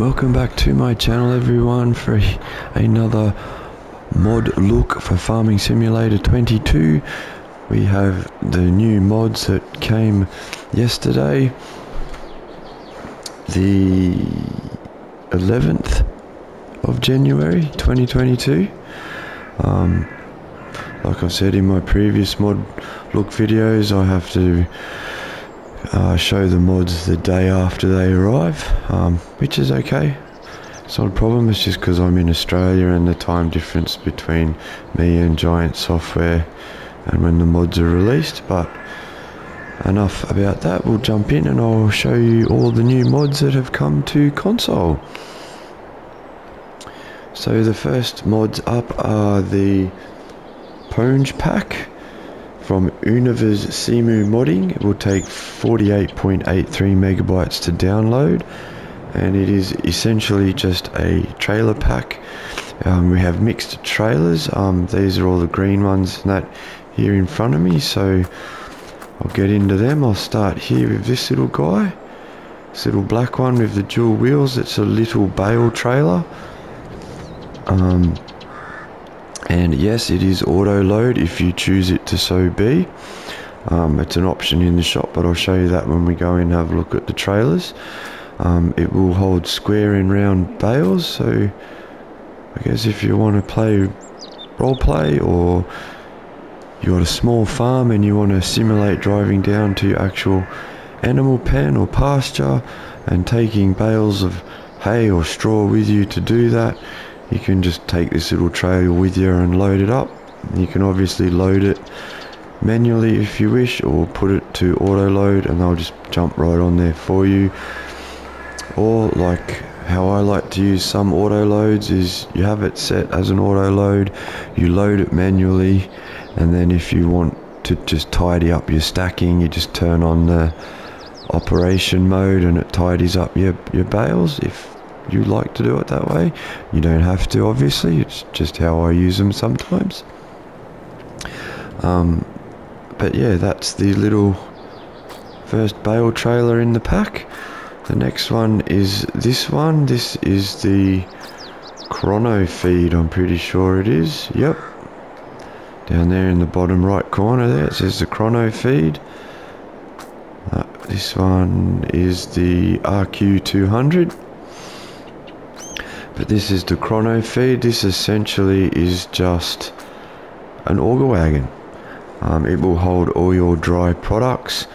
Welcome back to my channel everyone for another mod look for Farming Simulator 22. We have the new mods that came yesterday, the 11th of January 2022. Like I said in my previous mod look videos, I have to show the mods the day after they arrive, which is okay. It's not a problem. It's just because I'm in Australia and the time difference between me and Giant Software and when the mods are released. But enough about that. We'll jump in and I'll show you all the new mods that have come to console. So the first mods up are the Ponge pack from Univer's Semu modding. It will take 48.83 megabytes to download, and it is essentially just a trailer pack. We have mixed trailers. These are all the green ones and that here in front of me, so I'll get into them. I'll start here with this little guy, this little black one with the dual wheels. It's a little Bale trailer. And yes, it is auto load if you choose it to so be. It's an option in the shop, but I'll show you that when we go in and have a look at the trailers. It will hold square and round bales, so I guess if you want to play role play, or you got a small farm and you want to simulate driving down to your actual animal pen or pasture and taking bales of hay or straw with you to do that, you can just take this little trailer with you and load it up. You can obviously load it manually if you wish, or put it to auto load and they'll just jump right on there for you. Or like how I like to use some auto loads is you have it set as an auto load, you load it manually, and then if you want to just tidy up your stacking, you just turn on the operation mode and it tidies up your bales. If you like to do it that way, you don't have to, obviously. It's just how I use them sometimes. But yeah, that's the little first bale trailer in the pack. The next one is this one. This is the Chrono Feed, I'm pretty sure it is. Yep, down there in the bottom right corner there it says the Chrono Feed. This one is the RQ200. But this is the Chrono Feed. This essentially is just an auger wagon. It will hold all your dry products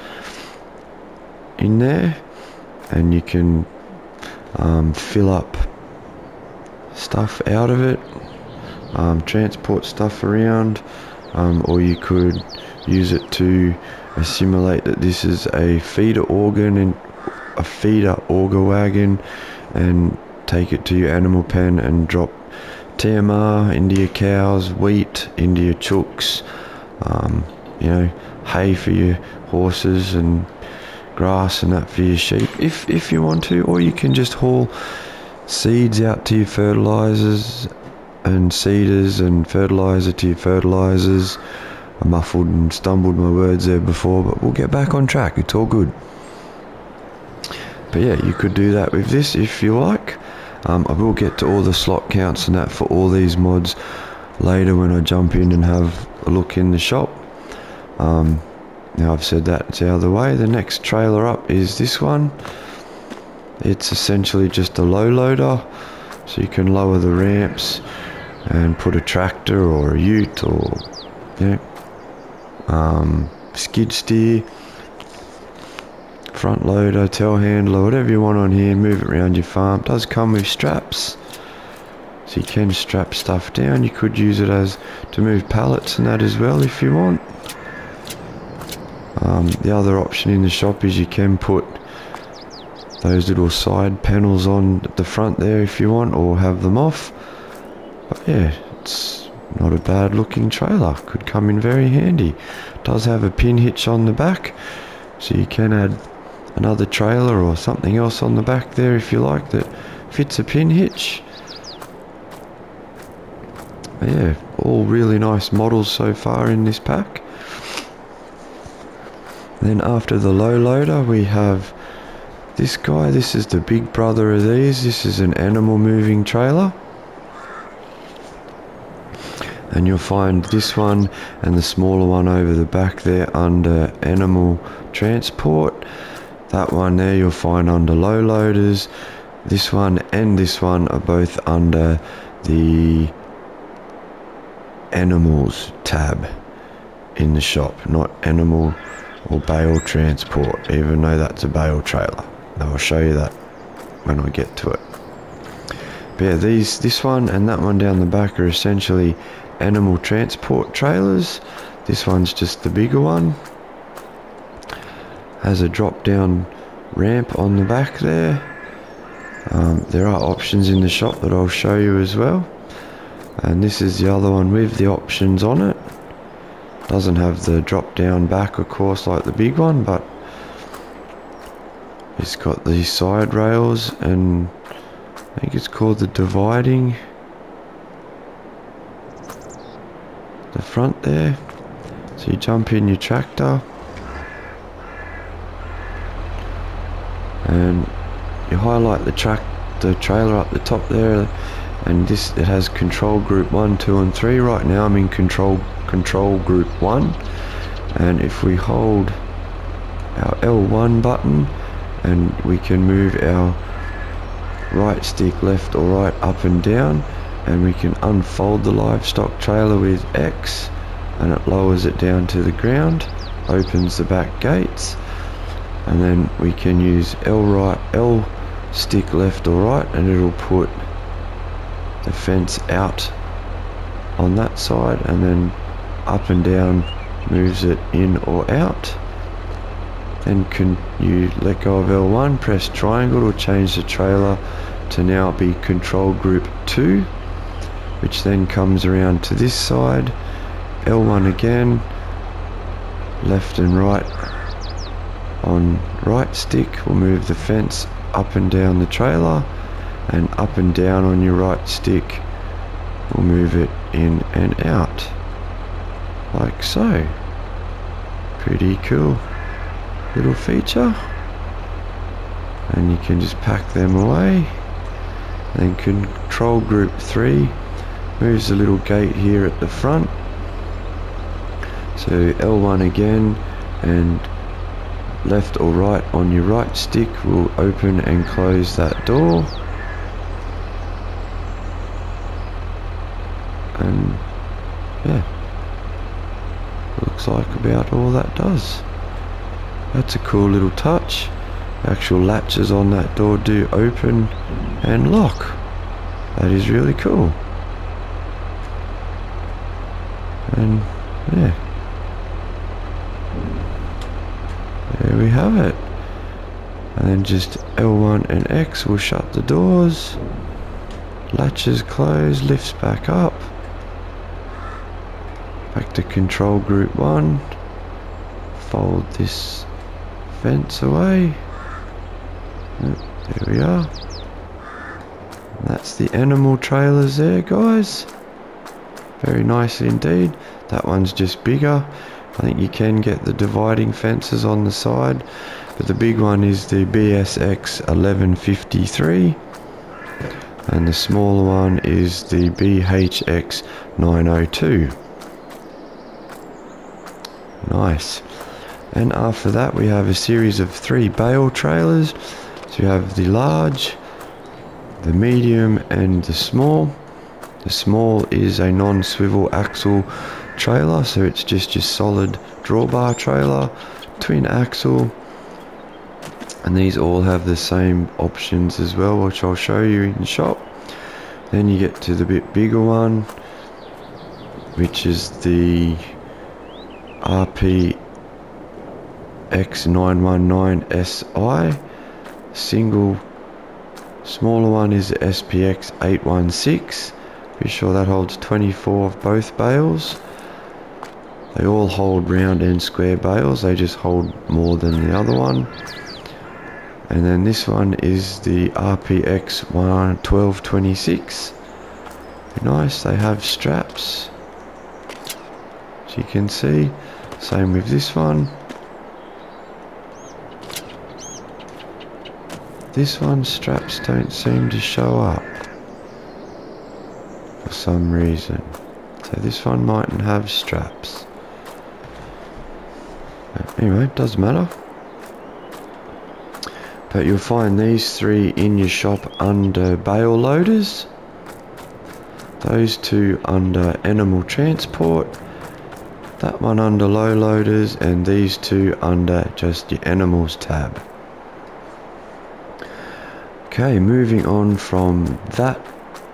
in there, and you can fill up stuff out of it, transport stuff around, or you could use it to simulate that this is a feeder organ and a feeder auger wagon, and take it to your animal pen and drop TMR into your cows, wheat into your chooks, hay for your horses and grass and that for your sheep if you want to. Or you can just haul seeds out to your fertilizers and seeders, and fertilizer to your fertilizers. I muffled and stumbled my words there before, but we'll get back on track. It's all good. But yeah, you could do that with this if you like. I will get to all the slot counts and that for all these mods later when I jump in and have a look in the shop. Now I've said that, it's out of the way. The next trailer up is this one. It's essentially just a low loader, so you can lower the ramps and put a tractor or a ute or skid steer, front loader, telehandler, whatever you want on here, move it around your farm. It does come with straps, so you can strap stuff down. You could use it as to move pallets and that as well if you want. The other option in the shop is you can put those little side panels on at the front there if you want, or have them off. But yeah, it's not a bad looking trailer, could come in very handy. It does have a pin hitch on the back, so you can add another trailer or something else on the back there if you like that fits a pin hitch. But yeah, all really nice models so far in this pack. Then after the low loader we have This guy, this is the big brother of these. This is an animal moving trailer. And you'll find this one and the smaller one over the back there under animal transport. That one there you'll find under low loaders. This one and this one are both under the animals tab in the shop, not animal or bale transport, even though that's a bale trailer. I'll show you that when I get to it. But yeah, this one and that one down the back are essentially animal transport trailers. This one's just the bigger one. Has a drop down ramp on the back there. There are options in the shop that I'll show you as well. And this is the other one with the options on it. Doesn't have the drop down back, of course, like the big one, but it's got these side rails, and I think it's called the dividing. The front there. So you jump in your tractor and you highlight the trailer up the top there, and it has control group 1, 2 and 3. Right now I'm in control group 1, and if we hold our L1 button, and we can move our right stick left or right, up and down, and we can unfold the livestock trailer with X, and it lowers it down to the ground, opens the back gates, and then we can use L stick left or right, and it'll put the fence out on that side, and then up and down moves it in or out. Then can you let go of L1, press triangle to change the trailer to now be control group 2, which then comes around to this side. L1 again, left and right on right stick will move the fence up and down the trailer, and up and down on your right stick will move it in and out, like so. Pretty cool little feature. And you can just pack them away. Then control group 3 moves the little gate here at the front. So L1 again, and left or right on your right stick will open and close that door. And yeah, looks like about all that does. That's a cool little touch. The actual latches on that door do open and lock. That is really cool. And yeah, there we have it. And then just L1 and X will shut the doors. Latches close, lifts back up. Back to control group 1. Fold this fence away. There we are. And that's the animal trailers there, guys. Very nice indeed. That one's just bigger. I think you can get the dividing fences on the side, but the big one is the BSX 1153, and the smaller one is the BHX 902. Nice. And after that we have a series of 3 bale trailers. So you have the large, the medium and the small. The small is a non-swivel axle trailer, so it's just your solid drawbar trailer, twin axle, and these all have the same options as well, which I'll show you in the shop. Then you get to the bit bigger one, which is the RPX919SI. Single smaller one is the SPX 816. Be sure that holds 24 of both bales. They all hold round and square bales, they just hold more than the other one. And then this one is the RPX 1226. Nice, they have straps, as you can see. Same with this one. this one's straps don't seem to show up for some reason. So this one mightn't have straps. But anyway, it doesn't matter. But you'll find these three in your shop under bale loaders. Those two under animal transport. That one under low loaders, and these two under just your animals tab. Okay, moving on from that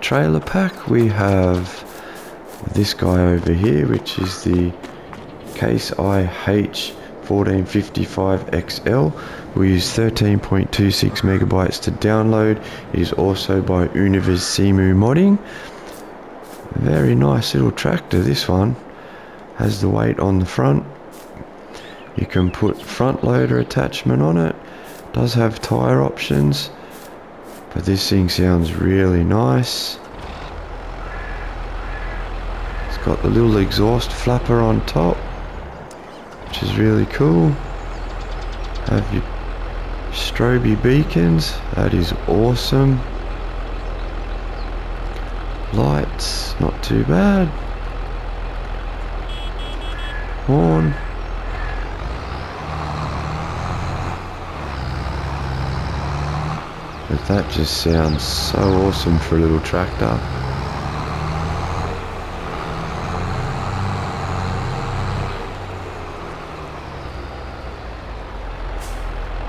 trailer pack, we have this guy over here, which is the Case IH 1455XL. We use 13.26 megabytes to download. It is also by Univer's Semu modding. Very nice little tractor. This one has the weight on the front. You can put front loader attachment on it. Does have tire options, but this thing sounds really nice. It's got the little exhaust flapper on top, which is really cool. Have your strobe beacons. That is awesome. Lights, not too bad. Horn. But that just sounds so awesome for a little tractor.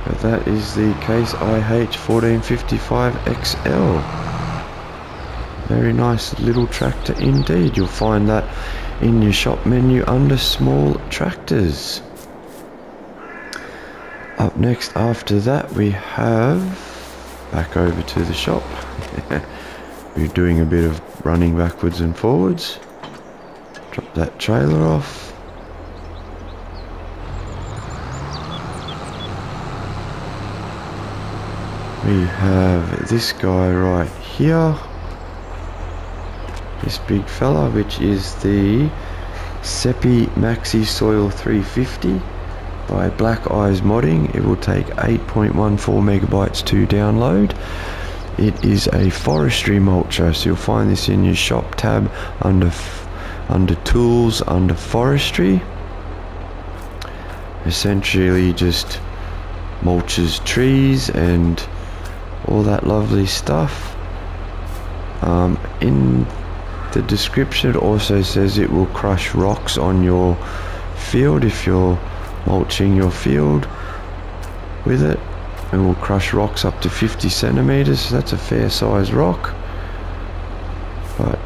But that is the Case IH 1455XL. Very nice little tractor indeed. You'll find that in your shop menu under small tractors. Up next after that we have, back over to the shop. We're doing a bit of running backwards and forwards. Drop that trailer off. We have this guy right here. This big fella, which is the Sepi Maxi Soil 350 by Black Eyes Modding. It will take 8.14 megabytes to download. It is a forestry mulcher, so you'll find this in your shop tab under tools, under forestry. Essentially just mulches trees and all that lovely stuff. In the description it also says it will crush rocks on your field if you're mulching your field with it. It will crush rocks up to 50 centimeters, so that's a fair size rock. But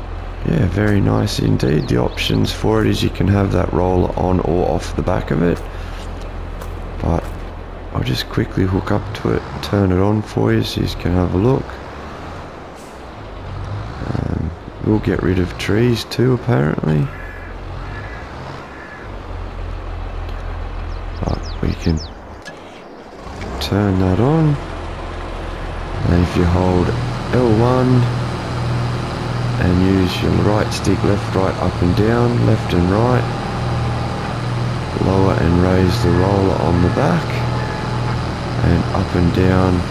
yeah, very nice indeed. The options for it is you can have that roller on or off the back of it, but I'll just quickly hook up to it and turn it on for you so you can have a look. We'll get rid of trees too, apparently. But we can turn that on. And if you hold L1 and use your right stick, left, right, up and down, left and right, lower and raise the roller on the back, and up and down,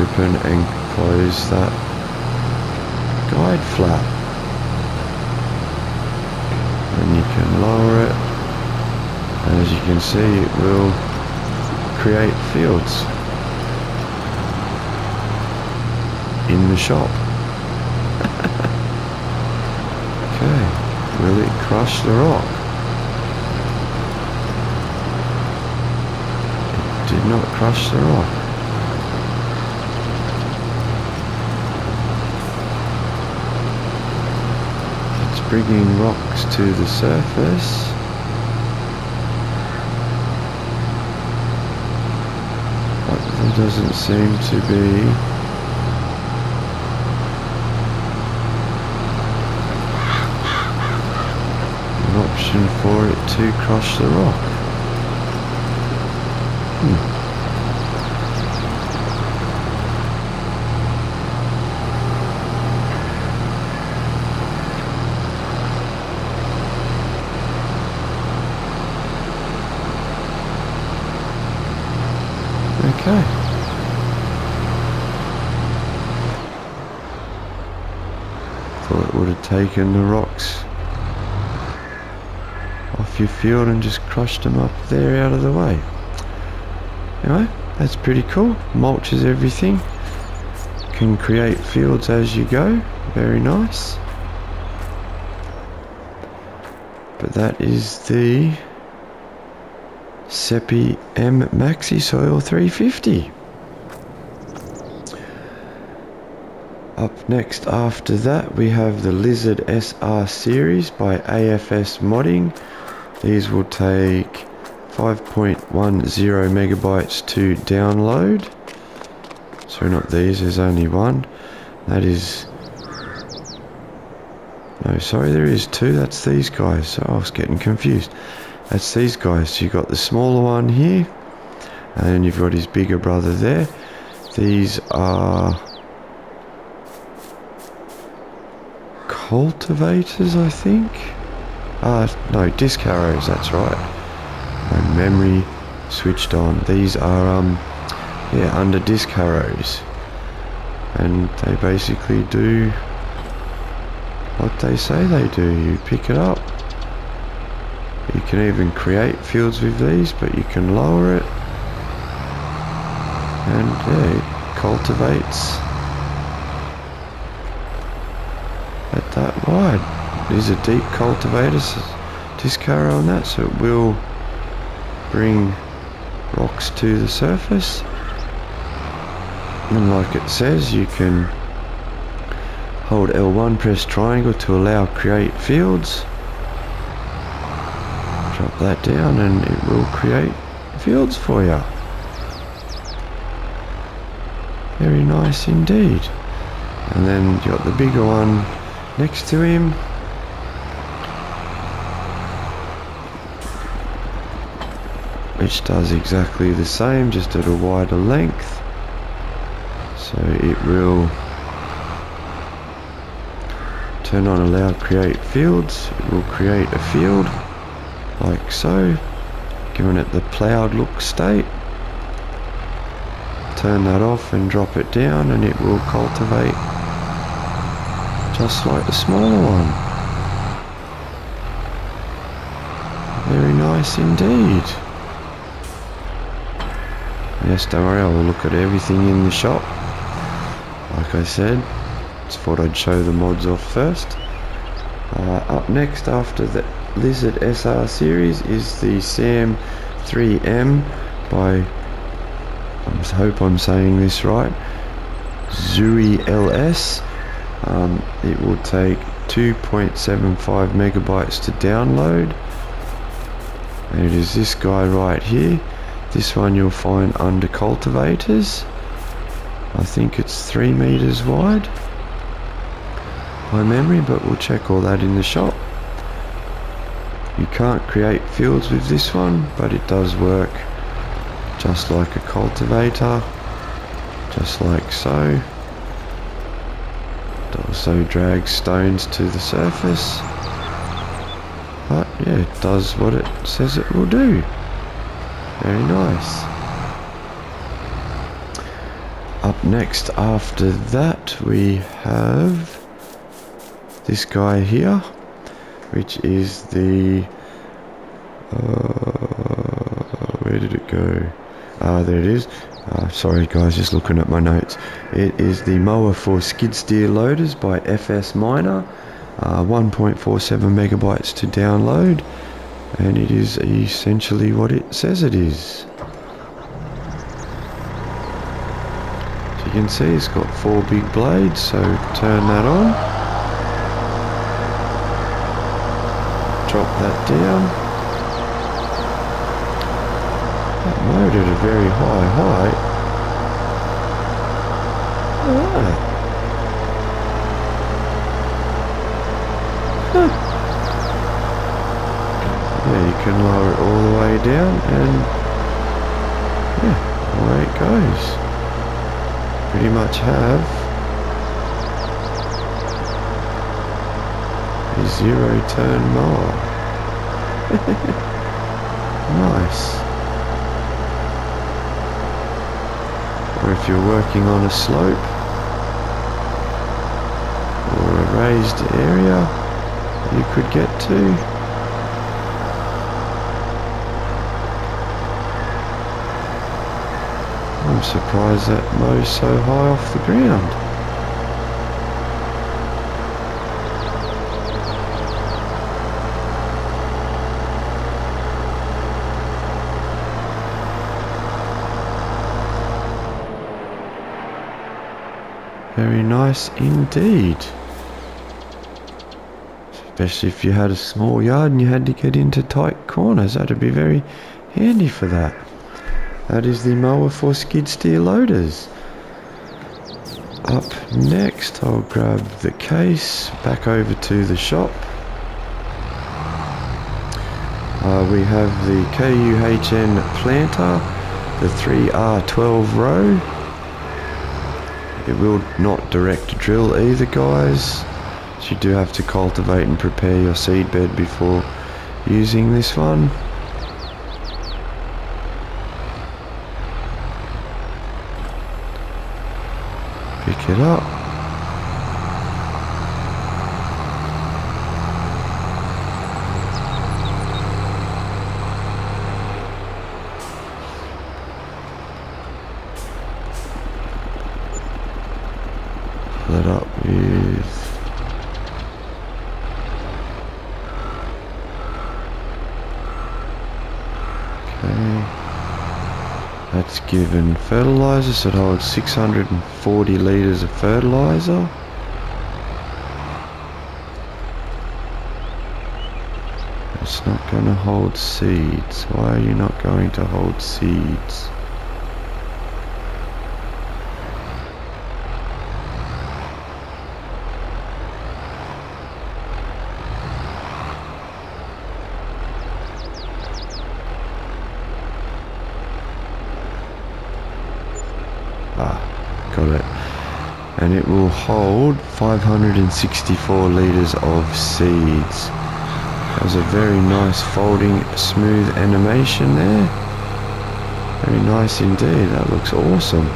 open and close that guide flap, and you can lower it, and as you can see it will create fields in the shop. Okay, will it crush the rock? It did not crush the rock. Bringing rocks to the surface. But there doesn't seem to be an option for it to crush the rock. Okay. would have taken the rocks off your field and just crushed them up there out of the way. Anyway, that's pretty cool. Mulches everything. Can create fields as you go. Very nice. But that is the Sepi M Maxi Soil 350. Up next after that we have the Lizard SR series by AFS Modding. These will take 5.10 megabytes to download. Sorry, not these, there's only one. That is... No, sorry, there is two. That's these guys. So I was getting confused. That's these guys. So you've got the smaller one here, and then you've got his bigger brother there. These are cultivators, I think. No, disc arrows. That's right. My memory switched on. These are under disc arrows, and they basically do what they say they do. You pick it up. You can even create fields with these, but you can lower it, and yeah, it cultivates at that wide. These are deep cultivators, disc arrow on that, so it will bring rocks to the surface. And like it says, you can hold L1, press triangle to allow create fields. Drop that down and it will create fields for you. Very nice indeed. And then you got the bigger one next to him. Which does exactly the same, just at a wider length. So it will turn on allow create fields. It will create a field like so, giving it the ploughed look state. Turn that off and drop it down and it will cultivate just like the smaller one. Very nice indeed. Yes, don't worry, I will look at everything in the shop. Like I said, just thought I'd show the mods off first. Up next after the Lizard SR series is the Sam 3M by, I hope I'm saying this right, Zui LS. It will take 2.75 megabytes to download. And it is this guy right here. This one you'll find under Cultivators. I think it's 3 meters wide by memory, but we'll check all that in the shop. You can't create fields with this one, but it does work just like a cultivator, just like so. It also drags stones to the surface, but yeah, it does what it says it will do. Very nice. Up next after that we have this guy here, which is the where did it go? There it is. Sorry guys, just looking at my notes. It is the mower for skid steer loaders by FS Miner. 1.47 megabytes to download, and it is essentially what it says it is. As you can see, it's got 4 big blades, so turn that on, drop that down. That mowed at a very high height. Look at that. Yeah, you can lower it all the way down, and yeah, away it goes. Pretty much have a 0-turn mower. Nice. Or if you're working on a slope or a raised area you could get to. I'm surprised that mow's so high off the ground. Very nice indeed. Especially if you had a small yard and you had to get into tight corners, that'd be very handy for that. That is the mower for skid steer loaders. Up next, I'll grab the case, back over to the shop. We have the Kuhn Planter, the 3R12 row. It will not direct drill either, guys. So you do have to cultivate and prepare your seed bed before using this one. Pick it up. Fill it up with that's given fertilizer, so it holds 640 litres of fertilizer. It's not going to hold seeds. Why are you not going to hold seeds? Got it. And it will hold 564 litres of seeds. Has a very nice folding smooth animation there. Very nice indeed. That looks awesome.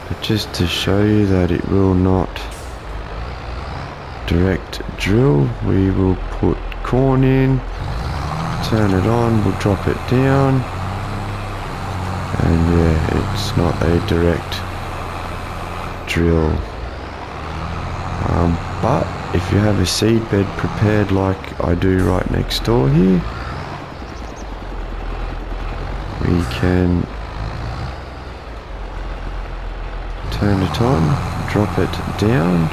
But just to show you that it will not direct drill, we will put corn in, turn it on, we'll drop it down. And yeah, it's not a direct drill. But if you have a seed bed prepared like I do right next door here, we can turn it on, drop it down,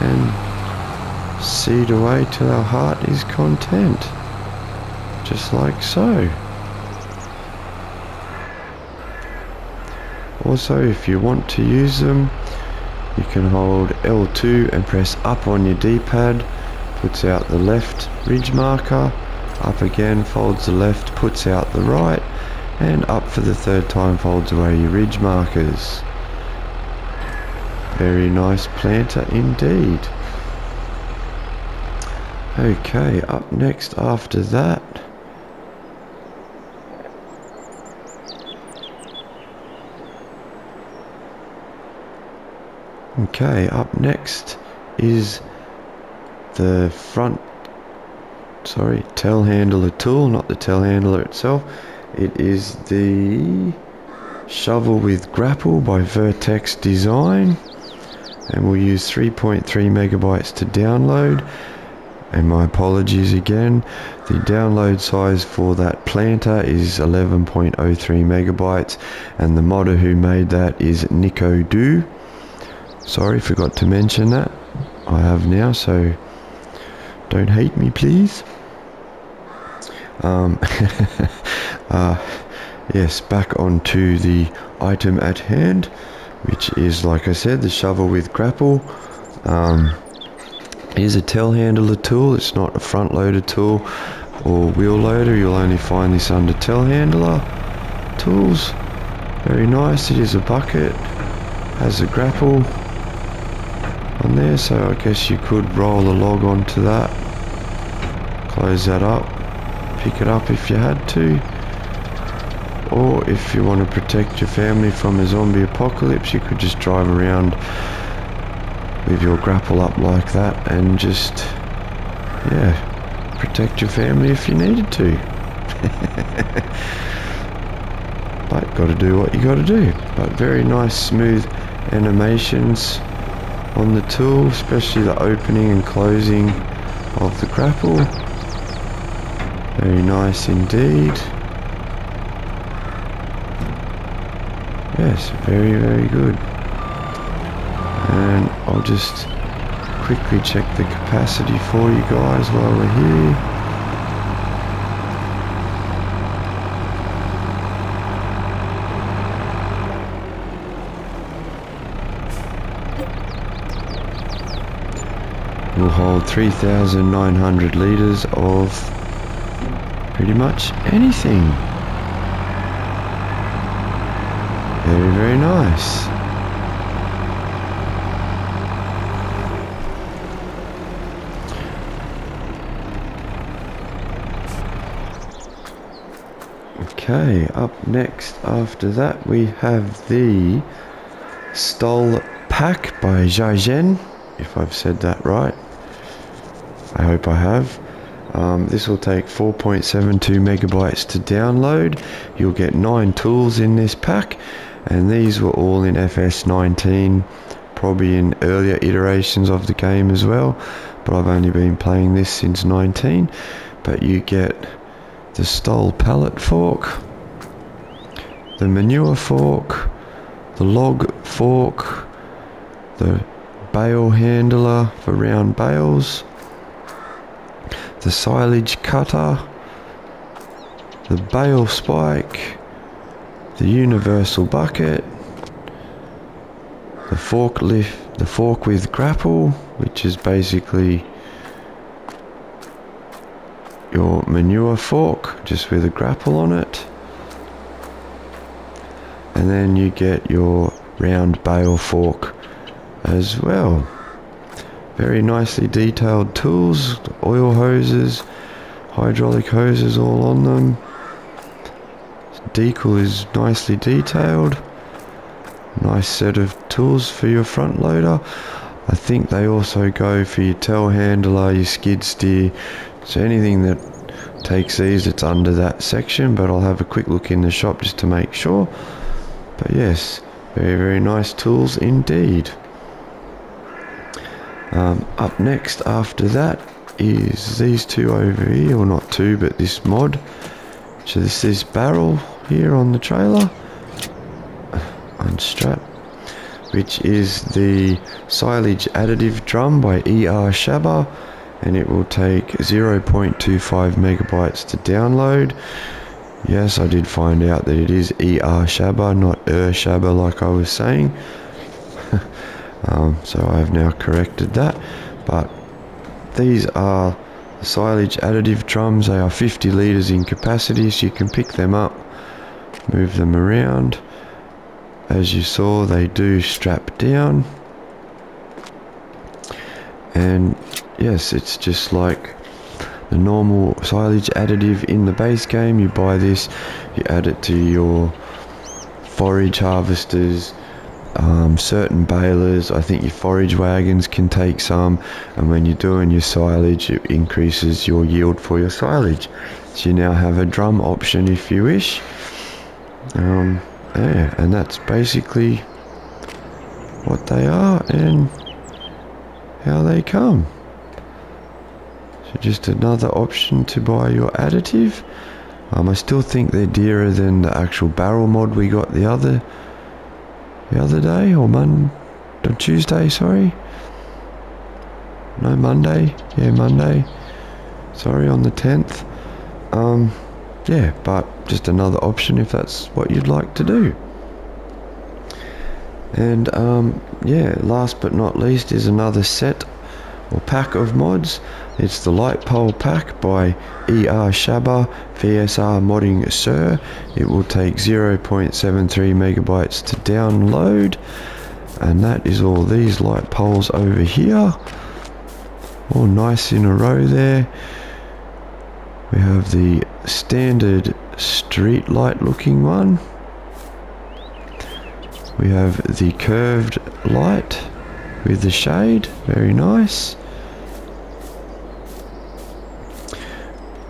and seed away till our heart is content. Just like so. Also, if you want to use them, you can hold L2 and press up on your D-pad, puts out the left ridge marker, up again, folds the left, puts out the right, and up for the third time folds away your ridge markers. Very nice planter indeed. Okay, up next after that, okay, up next is the telehandler tool, not the telehandler itself. It is the shovel with Grapple by Vertex design, and we'll use 3.3 megabytes to download. And my apologies again, the download size for that planter is 11.03 megabytes, and the modder who made that is Nico Do. Sorry, forgot to mention that. I have now, so don't hate me, please. Yes, back onto the item at hand, which is, like I said, the shovel with Grapple. Is a telehandler tool. It's not a front loader tool or wheel loader. You'll only find this under telehandler tools. Very nice. It is a bucket, has a grapple on there, so I guess you could roll a log onto that, close that up, pick it up if you had to. or if you want to protect your family from a zombie apocalypse, you could just drive around with your grapple up like that and just, yeah, protect your family if you needed to. But gotta do what you gotta do. But very nice smooth animations on the tool, especially the opening and closing of the grapple. Very nice indeed. Yes, very, very good. And I'll just quickly check the capacity for you guys while we're here. Will hold 3,900 litres of pretty much anything. Very, very nice. Okay, up next after that we have the Stol Pack by Zhaigen, if I've said that right. I hope I have. This will take 4.72 megabytes to download. You'll get 9 tools in this pack, and these were all in FS19, probably in earlier iterations of the game as well, but I've only been playing this since 19. But you get the Stol pallet fork, the manure fork, the log fork, the bale handler for round bales, the silage cutter, the bale spike, the universal bucket, the forklift, the fork with grapple, which is basically your manure fork just with a grapple on it, and then you get your round bale fork as well. Very nicely detailed tools, oil hoses, hydraulic hoses all on them. Decal is nicely detailed. Nice set of tools for your front loader. I think they also go for your telehandler, your skid steer, so anything that takes these, it's under that section, but I'll have a quick look in the shop just to make sure. But yes, very, very nice tools indeed. Up next after that is these two over here, or not two, but this mod. So this barrel here on the trailer, unstrap, which is the Silage Additive drum by Shabba, and it will take 0.25 megabytes to download. Yes, I did find out that it is Shabba, not Shabba like I was saying. So I have now corrected that. But these are the Silage Additive drums. They are 50 litres in capacity, so you can pick them up, move them around. As you saw, they do strap down. And yes, it's just like the normal Silage Additive in the base game. You buy this, you add it to your forage harvesters, certain balers. I think your forage wagons can take some, and when you're doing your silage, it increases your yield for your silage. So you now have a drum option if you wish. Yeah, and that's basically what they are and how they come. So just another option to buy your additive. I still think they're dearer than the actual barrel mod we got the other day, or Tuesday, sorry. No, Monday. Yeah, Monday. Sorry, on the 10th. Yeah, but just another option if that's what you'd like to do. And yeah, last but not least is another set or pack of mods. It's the Light Pole Pack by Shabba VSR Modding Sir. It will take 0.73 megabytes to download, and that is all these light poles over here, all nice in a row there. We have the standard street light looking one. We have the curved light with the shade, very nice.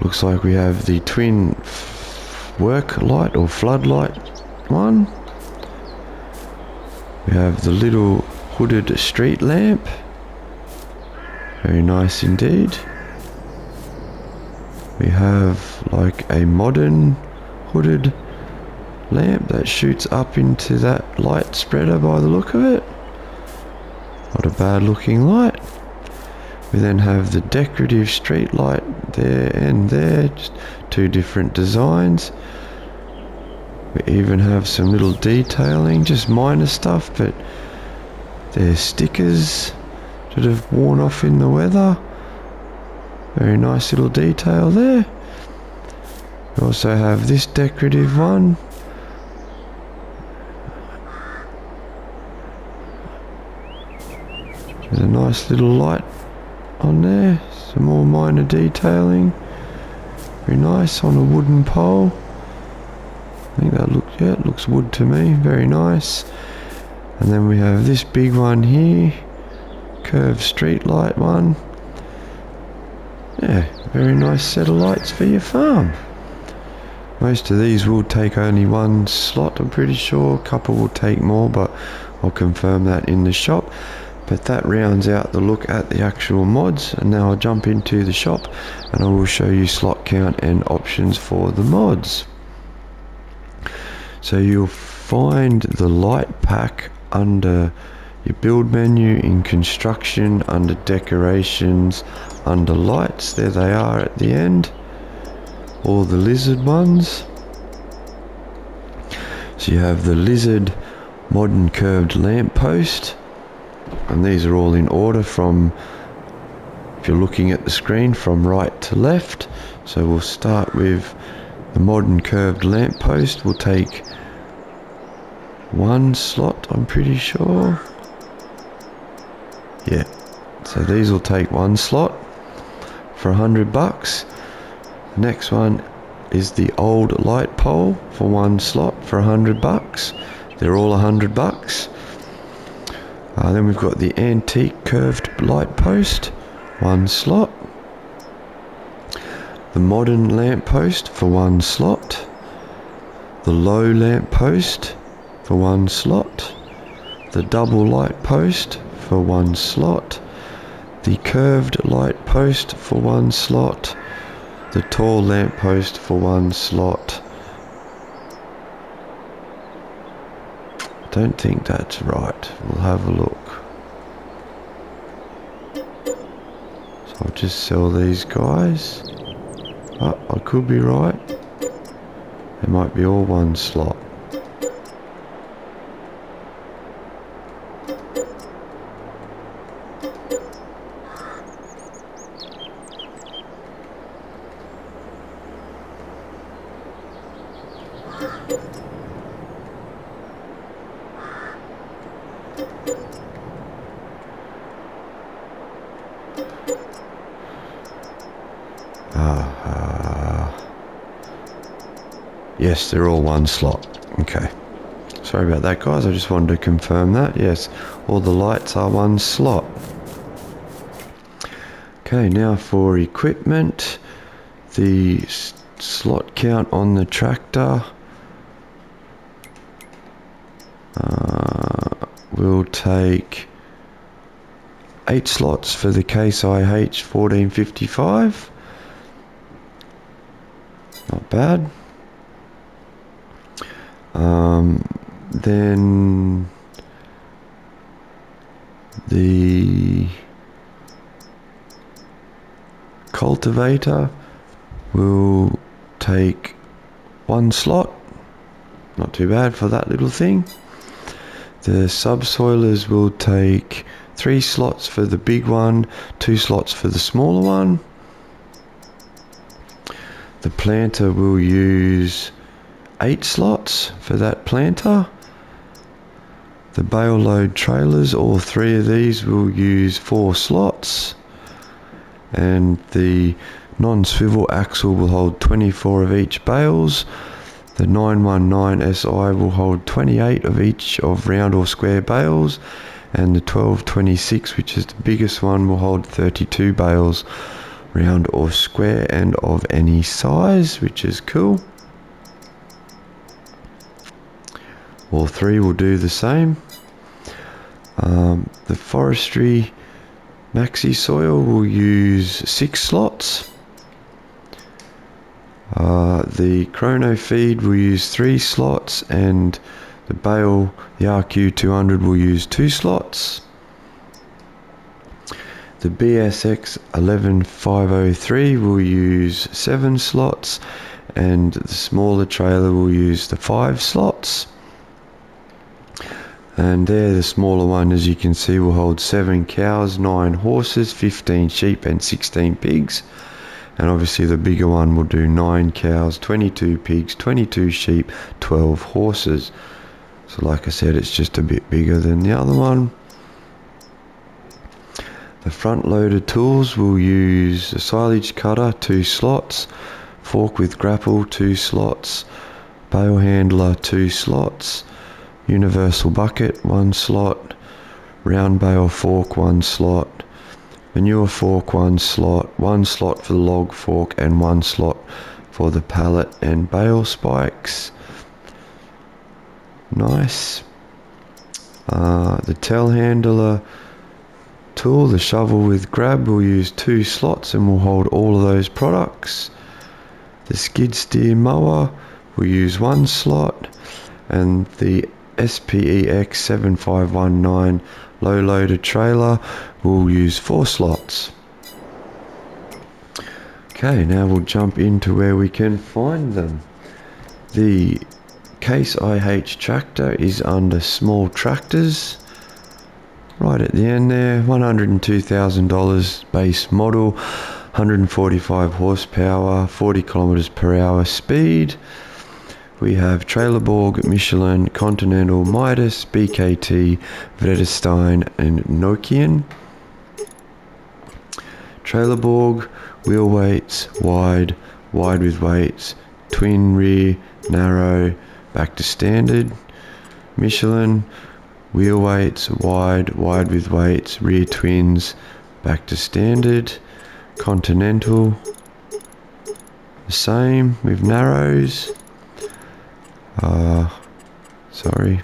Looks like we have the twin work light or floodlight one. We have the little hooded street lamp, very nice indeed. We have like a modern hooded lamp that shoots up into that light spreader by the look of it. Not a bad looking light. We then have the decorative street light there and there, just two different designs. We even have some little detailing, just minor stuff, but they're stickers that have worn off in the weather. Very nice little detail there. We also have this decorative one. There's a nice little light on there, some more minor detailing. Very nice on a wooden pole. I think that looks, yeah, it looks wood to me, very nice. And then we have this big one here, curved street light one. Yeah, very nice set of lights for your farm. Most of these will take only one slot, I'm pretty sure. A couple will take more, but I'll confirm that in the shop. But that rounds out the look at the actual mods, and now I'll jump into the shop and I will show you slot count and options for the mods. So you'll find the light pack under your build menu, in construction, under decorations, under lights. There they are at the end, all the lizard ones. So you have the lizard modern curved lamp post, and these are all in order from, if you're looking at the screen, from right to left. So we'll start with the modern curved lamp post. We'll take one slot, I'm pretty sure. Yeah, so these will take one slot for $100. Next one is the old light pole for one slot for $100. They're all $100. Then we've got the antique curved light post, one slot. The modern lamp post for one slot. The low lamp post for one slot. The double light post for one slot. The curved light post for one slot. The tall lamp post for one slot. Don't think that's right. We'll have a look. So I'll just sell these guys. Oh, I could be right. They might be all one slot. Yes, they're all one slot. Okay. Sorry about that, guys. I just wanted to confirm that. Yes, all the lights are one slot. Okay, now for equipment. The slot count on the tractor will take 8 slots for the Case IH 1455. Not bad. Then the cultivator will take 1 slot. Not too bad for that little thing. The subsoilers will take 3 slots for the big one, 2 slots for the smaller one. The planter will use 8 slots for that planter. The bale load trailers, all 3 of these will use 4 slots. And the Non-swivel axle will hold 24 of each bales. The 919 SI will hold 28 of each of round or square bales, and the 1226, which is the biggest one, will hold 32 bales, round or square and of any size, which is cool. All three will do the same. The forestry Maxi soil will use 6 slots. The Chrono Feed will use 3 slots, and the Bale, the RQ200, will use 2 slots. The BSX 11503 will use 7 slots, and the smaller trailer will use the 5 slots. And there, the smaller one, as you can see, will hold 7 cows, 9 horses, 15 sheep and 16 pigs. And obviously the bigger one will do 9 cows, 22 pigs, 22 sheep, 12 horses. So like I said, it's just a bit bigger than the other one. The front loader tools will use a silage cutter, 2 slots, fork with grapple, 2 slots, bale handler, 2 slots, universal bucket, 1 slot, round bale fork, 1 slot, manure fork, 1 slot, 1 slot for the log fork, and 1 slot for the pallet and bale spikes. Nice. The telehandler tool, the shovel with grab, will use 2 slots and will hold all of those products. The skid steer mower will use 1 slot, and the SPEX 7519 low loader trailer will use 4 slots. Okay, now we'll jump into where we can find them. The Case IH tractor is under small tractors, right at the end there. $102,000 base model, 145 horsepower, 40 kilometers per hour speed. We have Trailerborg, Michelin, Continental, Midas, BKT, Vredestein and Nokian. Trailerborg, wheel weights, wide, wide with weights, twin rear, narrow, back to standard. Michelin, wheel weights, wide, wide with weights, rear twins, back to standard. Continental, the same with narrows.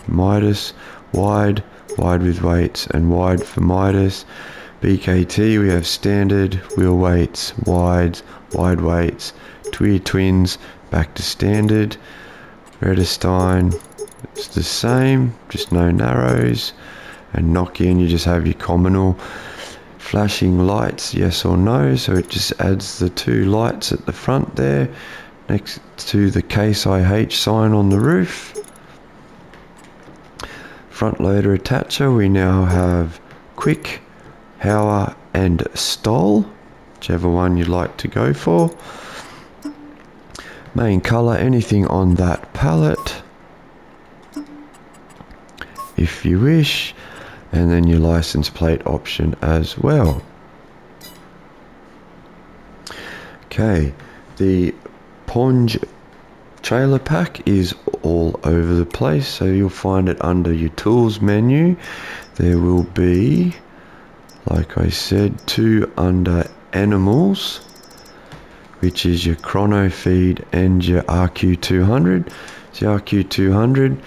Midas, wide, wide with weights and wide for Midas. BKT, we have standard, wheel weights, wides, wide weights, twins, back to standard. Vredestein, it's the same, just no narrows. And Nokian, you just have your communal. Flashing lights, yes or no, so it just adds the 2 lights at the front there, next to the Case IH sign on the roof. Front loader attacher, we now have Quick, Hauer and Stoll, whichever one you'd like to go for. Main colour, anything on that pallet, if you wish, and then your license plate option as well. Okay, the Ponge trailer pack is all over the place, so you'll find it under your tools menu. There will be, like I said, 2 under animals, which is your Chrono Feed and your RQ200. So the RQ200,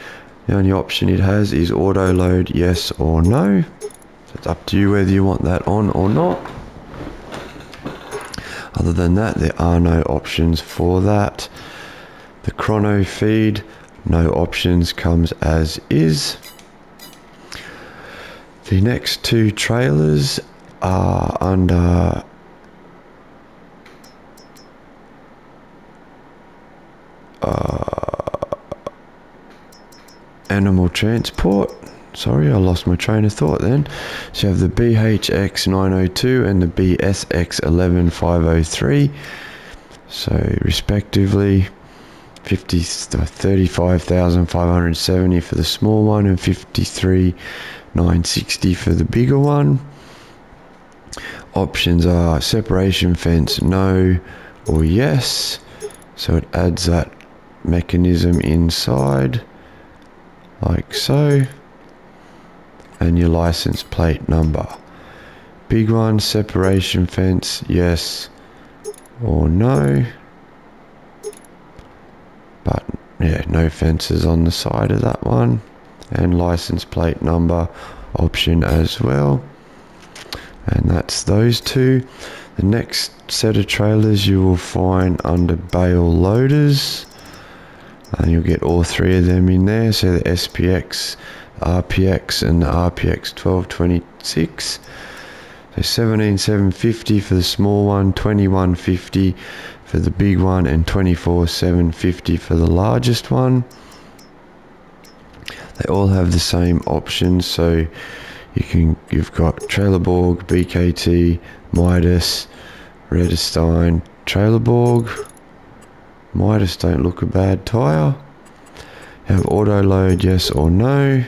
the only option it has is auto load, yes or no. So it's up to you whether you want that on or not. Other than that, there are no options for that. The Chrono Feed, no options, comes as is. The next 2 trailers are under animal transport. Sorry, I lost my train of thought then. So you have the BHX 902 and the BSX 11503. So respectively, 35,570 for the small one and 53,960 for the bigger one. Options are separation fence, no or yes. So it adds that mechanism inside, like so. And your license plate number. Big one, separation fence, yes or no. But yeah, no fences on the side of that one. And license plate number option as well. And that's those two. The next set of trailers you will find under Bale Loaders. And you'll get all three of them in there. So the SPX, RPX and the RPX 1226. So 17,750 for the small one, 2150 for the big one, and 24,750 for the largest one. They all have the same options, so you've got Trailerborg, BKT, Midas, Redestein, Trailerborg. Midas don't look a bad tyre. You have auto load, yes or no.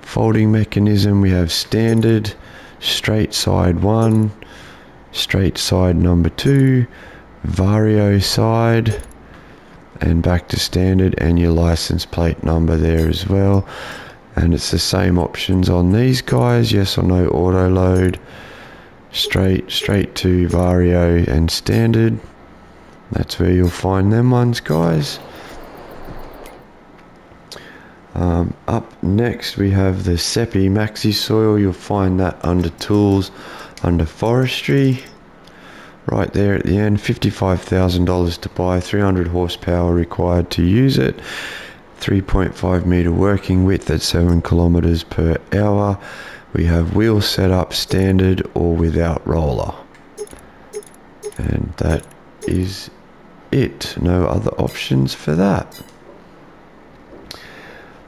Folding mechanism, we have standard, straight side 1, straight side number 2, vario side, and back to standard, and your license plate number there as well. And it's the same options on these guys, yes or no auto load, straight to vario and standard. That's where you'll find them ones, guys. Up next we have the Sepi Maxi soil. You'll find that under tools, under forestry. Right there at the end, $55,000 to buy, 300 horsepower required to use it, 3.5 meter working width at 7 kilometers per hour. We have wheel setup standard or without roller. And that is it. No other options for that.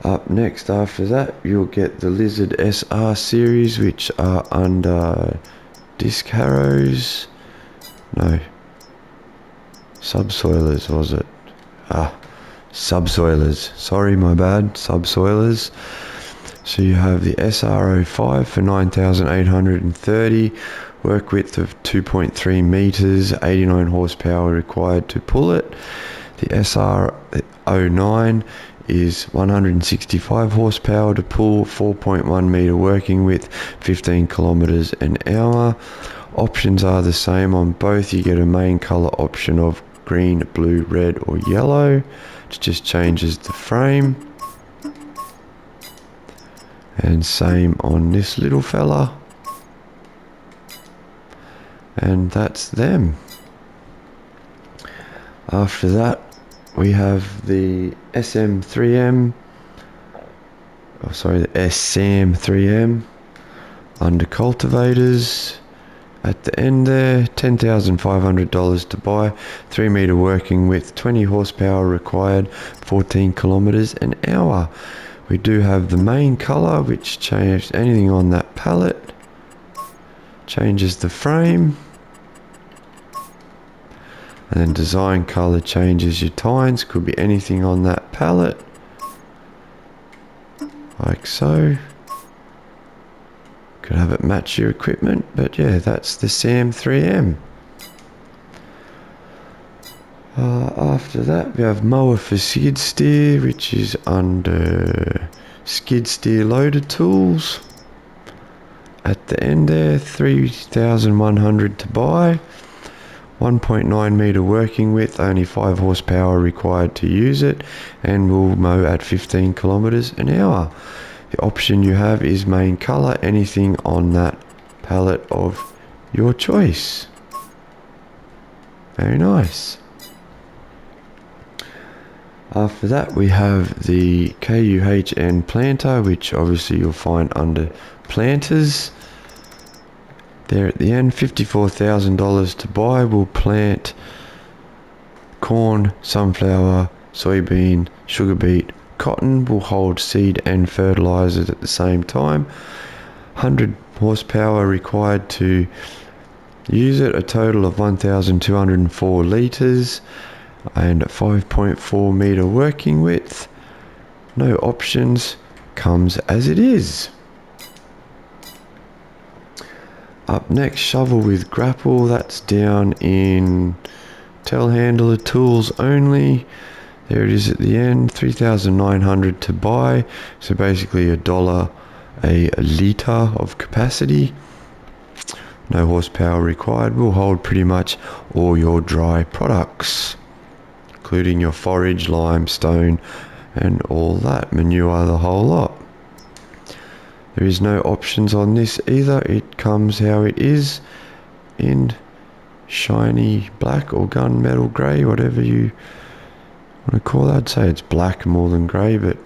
Up next after that, you'll get the Lizard SR series, which are under disc harrows. No. Subsoilers, was it? Subsoilers. Sorry, my bad. Subsoilers. So you have the SR05 for 9,830. Work width of 2.3 meters. 89 horsepower required to pull it. The SR09 is 165 horsepower to pull, 4.1 meter working width, 15 kilometers an hour. Options are the same on both. You get a main color option of green, blue, red or yellow. It just changes the frame. And same on this little fella. And that's them. After that, we have the the SM3M under Cultivators. At the end there, $10,500 to buy, 3 meter working width, 20 horsepower required, 14 kilometers an hour. We do have the main color, which changes anything on that pallet, changes the frame. And then design color changes your tines, could be anything on that pallet, like so. Could have it match your equipment, but yeah, that's the SM3M. After that, we have mower for skid steer, which is under skid steer loader tools. At the end there, 3,100 to buy. 1.9 meter working width, only 5 horsepower required to use it, and will mow at 15 kilometers an hour. The option you have is main color, anything on that palette of your choice. Very nice. After that, we have the Kuhn Planter, which obviously you'll find under planters. There at the end, $54,000 to buy. Will plant corn, sunflower, soybean, sugar beet, cotton. Will hold seed and fertilizers at the same time. 100 horsepower required to use it. A total of 1,204 liters and 5.4 meter working width. No options. Comes as it is. Up next, shovel with grapple. That's down in telehandler tools only. There it is at the end, 3,900 to buy. So basically $1 a litre of capacity. No horsepower required. Will hold pretty much all your dry products, including your forage, limestone, and all that, manure, the whole lot. There is no options on this either. It comes how it is in shiny black or gunmetal grey, whatever you want to call it. I'd say it's black more than grey, but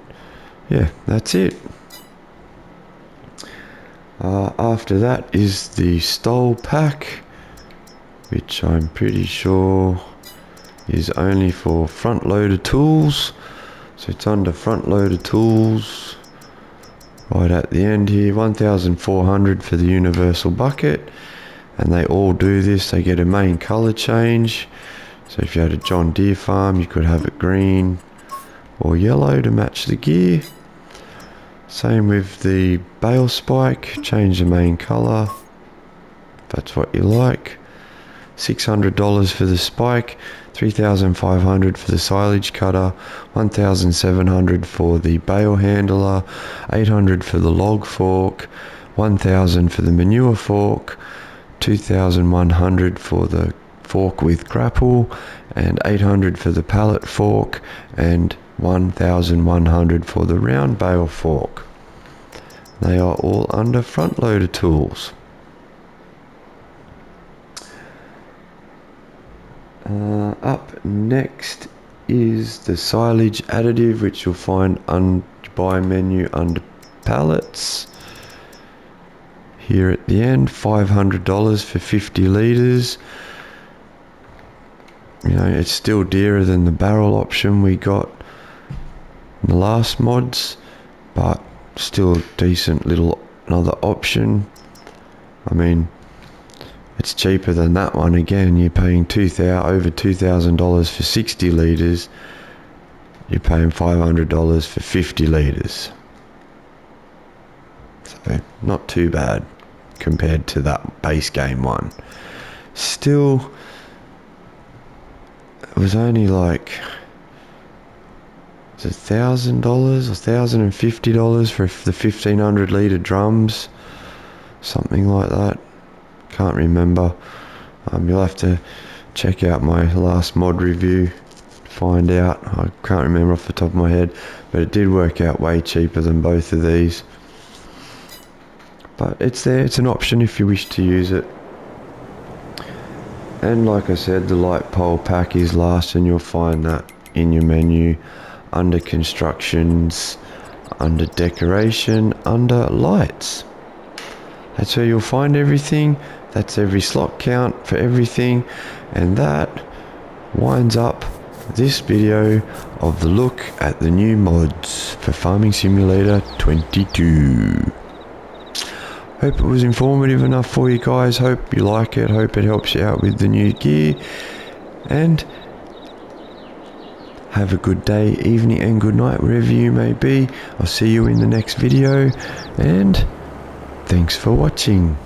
yeah, that's it. After that is the stole pack, which I'm pretty sure is only for front loader tools. So it's under front loader tools right at the end here. 1,400 for the universal bucket, and they all do this. They get a main colour change. So if you had a John Deere farm, you could have it green or yellow to match the gear. Same with the bale spike, change the main colour if that's what you like. $600 for the spike, $3,500 for the silage cutter, $1,700 for the bale handler, $800 for the log fork, $1,000 for the manure fork, $2,100 for the fork with grapple, and $800 for the pallet fork, and $1,100 for the round bale fork. They are all under front loader tools. Up next is the silage additive, which you'll find buy menu under pallets. Here at the end, $500 for 50 litres. You know, it's still dearer than the barrel option we got in the last mods, but still a decent little another option. I mean, it's cheaper than that one. Again, you're paying over $2,000 for 60 litres. You're paying $500 for 50 litres. So not too bad compared to that base game one. Still, it was only like $1,000 or $1,050 for the 1,500 litre drums, something like that. Can't remember. You'll have to check out my last mod review to find out. I can't remember off the top of my head, but it did work out way cheaper than both of these. But it's there, it's an option if you wish to use it. And like I said, the light pole pack is last, and you'll find that in your menu under constructions, under decoration, under lights. That's where you'll find everything. That's every slot count for everything, and that winds up this video of the look at the new mods for Farming Simulator 22. Hope it was informative enough for you guys. Hope you like it. Hope it helps you out with the new gear. And have a good day, evening, and good night wherever you may be. I'll see you in the next video, and thanks for watching.